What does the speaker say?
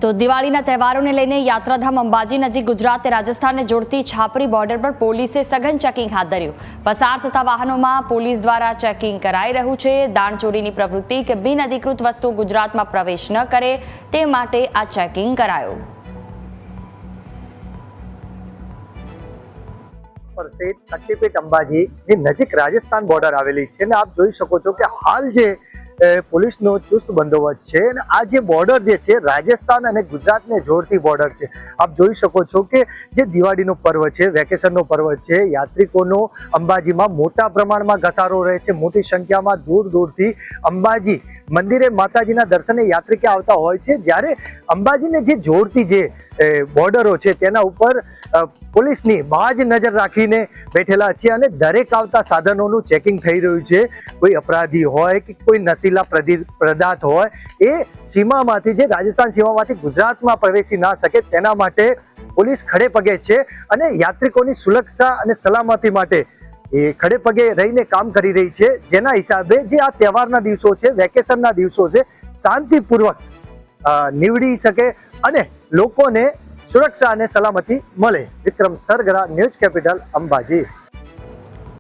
તો દિવાળીના તહેવારોને લઈને યાત્રાધામ અંબાજી નજીક ગુજરાત રાજસ્થાનને જોડતી છાપરી બોર્ડર પર પોલીસે સઘન ચેકિંગ હાથ ધર્યું। પસાર થતા વાહનોમાં પોલીસ દ્વારા ચેકિંગ કરાઈ રહ્યું છે। દાણચોરીની પ્રવૃત્તિ કે બિનઅધિકૃત વસ્તુઓ ગુજરાતમાં પ્રવેશ ન કરે તે માટે આ ચેકિંગ કરાયું। શક્તિપીઠ અંબાજી નજીક રાજસ્થાન બોર્ડર આવેલી છે અને આપ જોઈ શકો છો કે હાલ જે પોલીસનો ચુસ્ત બંદોબસ્ત છે અને આ જે બોર્ડર જે છે રાજસ્થાન અને ગુજરાતને જોડતી બોર્ડર છે। આપ જોઈ શકો છો કે જે દિવાળીનો પર્વ છે, વેકેશનનો પર્વ છે, યાત્રિકોનો અંબાજીમાં મોટા પ્રમાણમાં ઘસારો રહે છે। મોટી સંખ્યામાં દૂર દૂરથી અંબાજી મંદિરે માતાજીના દર્શને યાત્રિકો આવતા હોય છે। જ્યારે અંબાજીને જે જોડતી જે બોર્ડરો છે તેના ઉપર પોલીસની બાજ નજર રાખીને બેઠેલા છે અને દરેક આવતા સાધનોનું ચેકિંગ થઈ રહ્યું છે। કોઈ અપરાધી હોય કે કોઈ નશીલા પદાર્થ હોય એ સીમામાંથી જે રાજસ્થાન સીમામાંથી ગુજરાતમાં પ્રવેશી ના શકે તેના માટે પોલીસ ખડે પગે છે અને યાત્રિકોની સુરક્ષા અને સલામતી માટે એ ખડે પગે રહીને કામ કરી રહી છે। જેના હિસાબે જે આ તહેવારના દિવસો છે, વેકેશનના દિવસો છે, શાંતિપૂર્વક નીવડી શકે અને લોકોને સુરક્ષા અને સલામતી મળે। વિક્રમ સરગરા, ન્યૂઝ કેપિટલ, અંબાજી।